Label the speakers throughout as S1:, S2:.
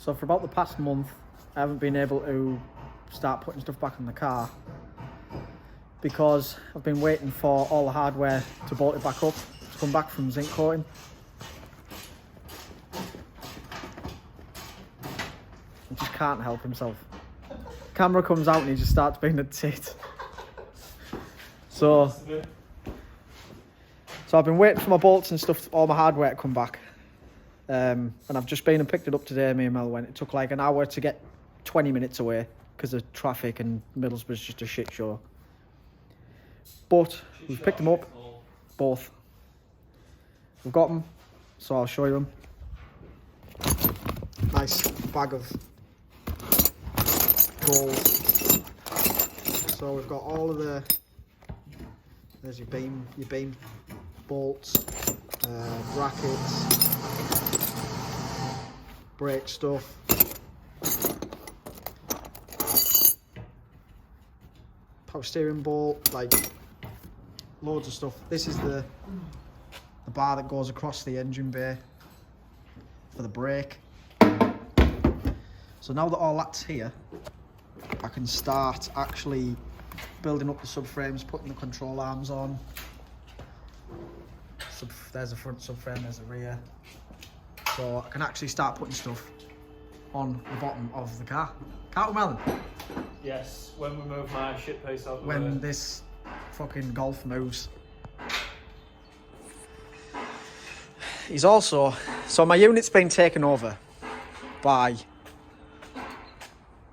S1: So for about the past month, I haven't been able to start putting stuff back in the car because I've been waiting for all the hardware to bolt it back up, to come back from zinc coating. He just can't help himself. Camera comes out and he just starts being a tit. So I've been waiting for my bolts and stuff, all my hardware to come back. And I've just been and picked it up today. Me and Mel went. It took like an hour to get 20 minutes away because of traffic, and Middlesbrough's just a shit show. But we've picked them up, both. We've got them, so I'll show you them. Nice bag of gold. So we've got all of the. There's your beam bolts, brackets. Brake stuff, power steering bolt, like loads of stuff. This is the bar that goes across the engine bay for the brake. So now that all that's here, I can start actually building up the subframes, putting the control arms on. There's the front subframe, there's the rear. So I can actually start putting stuff on the bottom of the car. Can't we, Melon?
S2: Yes, when we move my shit pace out.
S1: When this fucking Golf moves. He's also... So my unit's been taken over by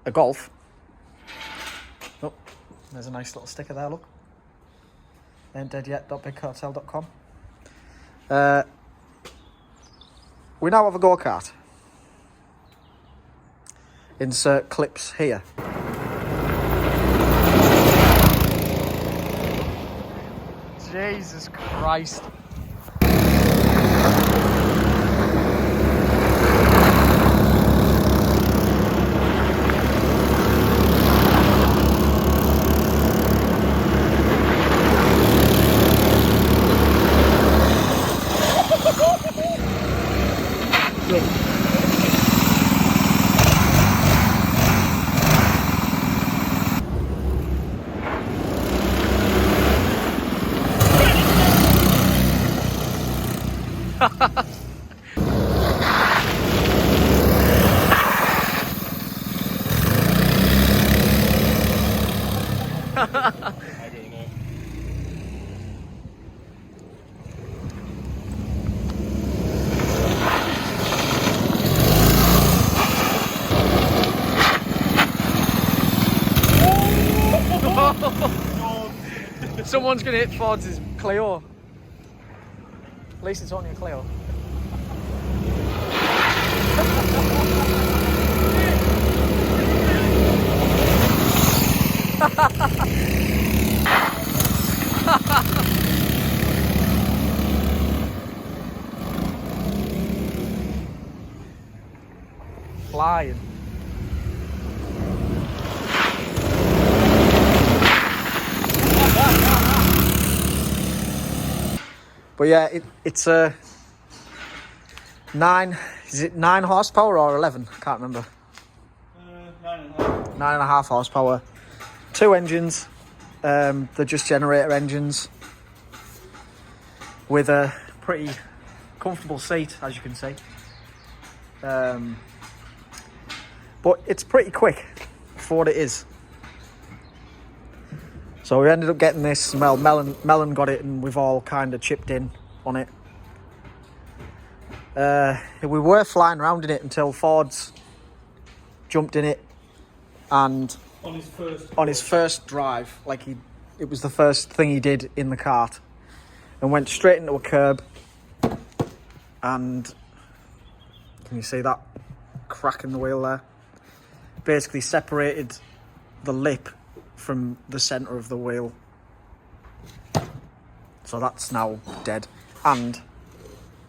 S1: a Golf. Oh, there's a nice little sticker there, look. Ain't dead yet.bigcartel.com. We now have a go-kart. Insert clips here. Jesus Christ.
S2: I don't know.
S1: Someone's going to hit Ford's Clio. At least it's only a Clio. Flying. But yeah, it's a 9 horsepower or 11? I can't remember.
S2: 9.5.
S1: 9.5 horsepower. 2 engines. They're just generator engines with a pretty comfortable seat, as you can see. But it's pretty quick for what it is. So we ended up getting this. Melon got it, and we've all kind of chipped in on it. We were flying around in it until Ford's jumped in it, and on his first drive, like it was the first thing he did in the kart, and went straight into a curb. And can you see that crack in the wheel there? Basically separated the lip from the centre of the wheel. So that's now dead. And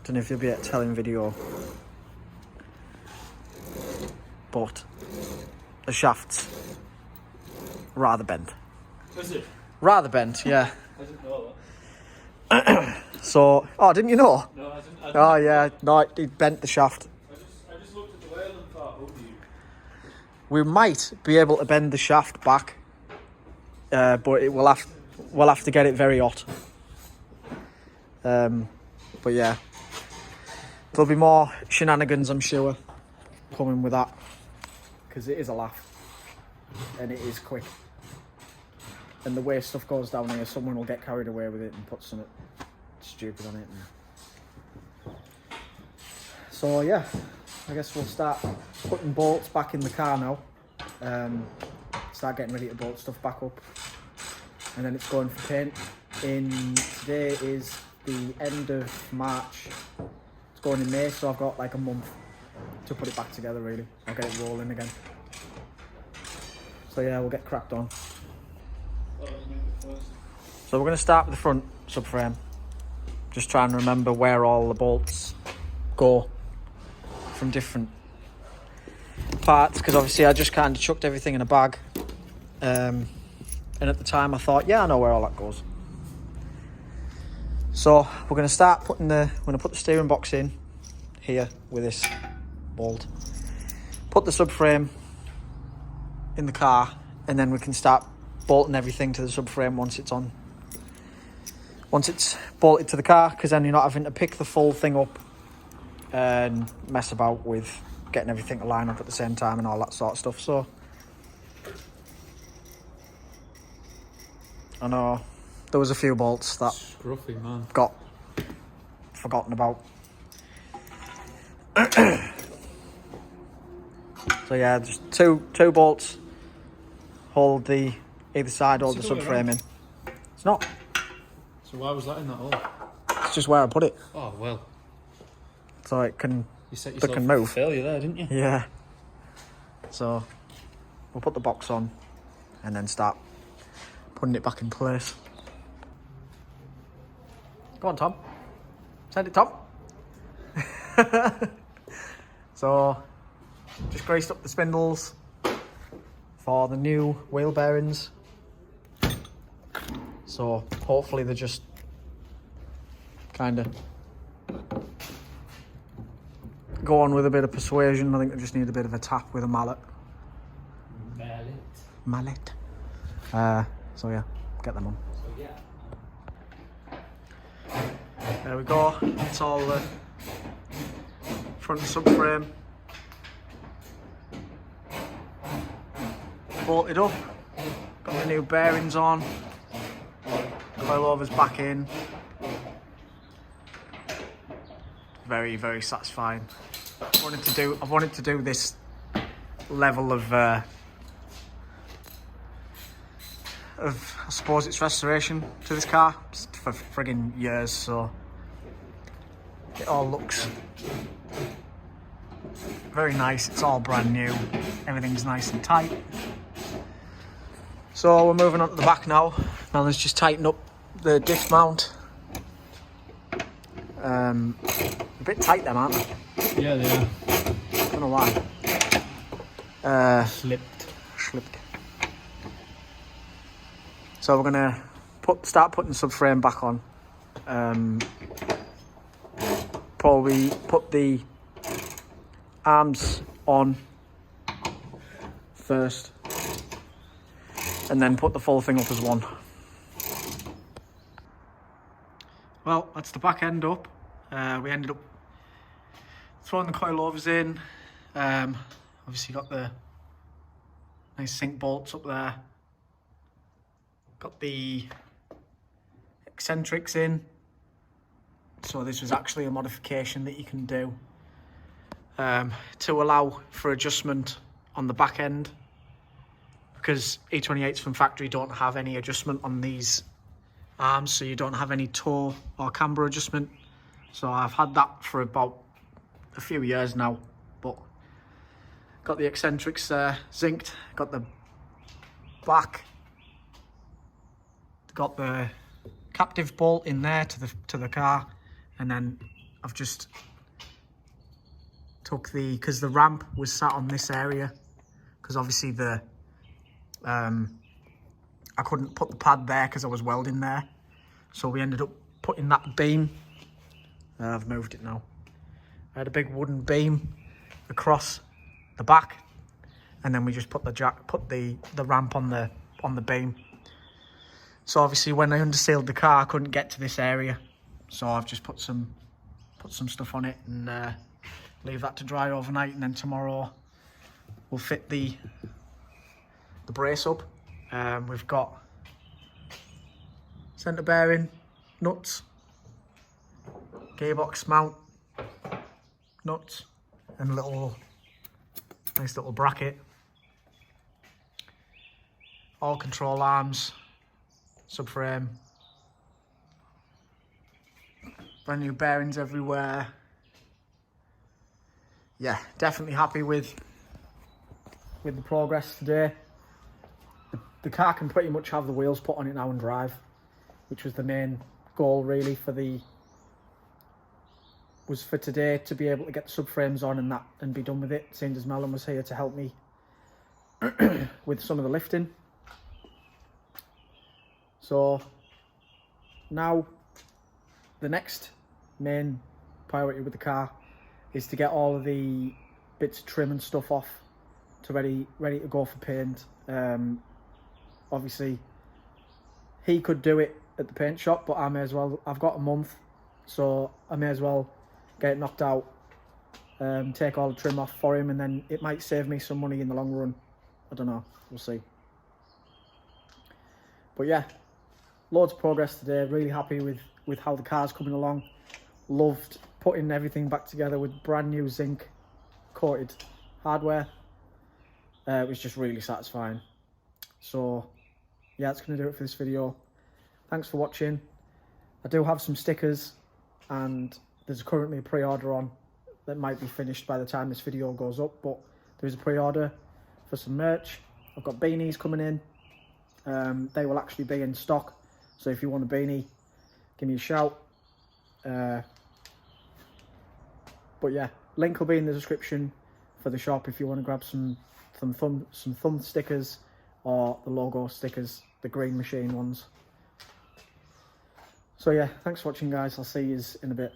S1: don't know if you'll be able to tell in video, but the shaft's rather bent.
S2: Is it?
S1: Rather bent, yeah.
S2: I didn't know that.
S1: So, oh, didn't you know?
S2: No, I didn't.
S1: Oh yeah, no, it bent the shaft.
S2: I just looked at the wheel and thought, oh,
S1: We might be able to bend the shaft back, but we'll have to get it very hot. But yeah, there'll be more shenanigans, I'm sure, coming with that, because it is a laugh and it is quick. And the way stuff goes down here, someone will get carried away with it and put something stupid on it. So yeah, I guess we'll start putting bolts back in the car now. Start getting ready to bolt stuff back up, and then it's going for paint. Today is the end of March. It's going in May, so I've got like a month to put it back together. Really, I'll get it rolling again. So yeah, we'll get cracked on. So we're going to start with the front subframe. Just trying to remember where all the bolts go from different parts, because obviously I just kind of chucked everything in a bag. And at the time I thought, yeah, I know where all that goes. So we're going to start putting we're going to put the steering box in here with this bolt. Put the subframe in the car, and then we can start bolting everything to the subframe once it's on. Once it's bolted to the car, because then you're not having to pick the full thing up and mess about with getting everything to line up at the same time and all that sort of stuff. So I know there was a few bolts that
S2: Scruffy, man.
S1: got forgotten about. So yeah, just two bolts hold either side, hold the subframe in. It's not.
S2: So why was that in that hole?
S1: It's just where I put it,
S2: Oh well.
S1: so it can.
S2: You set
S1: They
S2: yourself
S1: can
S2: up
S1: move.
S2: for failure there, didn't you?
S1: Yeah. So we'll put the box on and then start putting it back in place. Go on, Tom. Send it, Tom. So just greased up the spindles for the new wheel bearings. So hopefully they're just kind of go on with a bit of persuasion. I think they just need a bit of a tap with a mallet. Mallet. So yeah, get them on. There we go. It's all the front subframe bolted up. Got the new bearings on. Coilovers back in. Very, very satisfying. I've wanted to do this level of I suppose it's restoration to this car for friggin' years, so it all looks very nice. It's all brand new. Everything's nice and tight. So we're moving on to the back now. Now let's just tighten up the diff mount. A bit tight them, aren't they?
S2: Yeah, they are.
S1: Don't know why.
S2: Slipped.
S1: So we're gonna start putting the subframe back on. Probably put the arms on first, and then put the full thing up as one. Well, that's the back end up. We ended up throwing the coilovers in. Obviously got the nice sink bolts up there. Got the eccentrics in. So this was actually a modification that you can do to allow for adjustment on the back end, because E28s from factory don't have any adjustment on these arms, so you don't have any toe or camber adjustment. So I've had that for about a few years now, but got the eccentrics there zinced, got the back, got the captive bolt in there to the car, and then I've just took because the ramp was sat on this area, because obviously I couldn't put the pad there because I was welding there, so we ended up putting that beam. I've moved it now. I had a big wooden beam across the back and then we just put the ramp on the beam. So obviously when I undersealed the car, I couldn't get to this area, so I've just put some stuff on it and leave that to dry overnight, and then tomorrow we'll fit the brace up. We've got centre bearing nuts, gearbox mount nuts, and a nice little bracket, all control arms, subframe, brand new bearings everywhere. Yeah, definitely happy with the progress today. The car can pretty much have the wheels put on it now and drive, which was the main goal really for today, to be able to get the subframes on and be done with it, seeing as Melon was here to help me with some of the lifting. So now the next main priority with the car is to get all of the bits of trim and stuff off to ready to go for paint. Obviously he could do it at the paint shop, but I may as well. I've got a month, so I may as well get it knocked out, take all the trim off for him, and then it might save me some money in the long run. I don't know, we'll see. But yeah, loads of progress today. Really happy with how the car's coming along. Loved putting everything back together with brand new zinc coated hardware. It was just really satisfying. So yeah, that's going to do it for this video. Thanks for watching. I do have some stickers, and there's currently a pre-order on that might be finished by the time this video goes up, but there's a pre-order for some merch. I've got beanies coming in. They will actually be in stock, so if you want a beanie, give me a shout. But yeah, link will be in the description for the shop if you want to grab some thumb stickers, or the logo stickers, the green machine ones. So yeah, thanks for watching guys, I'll see you in a bit.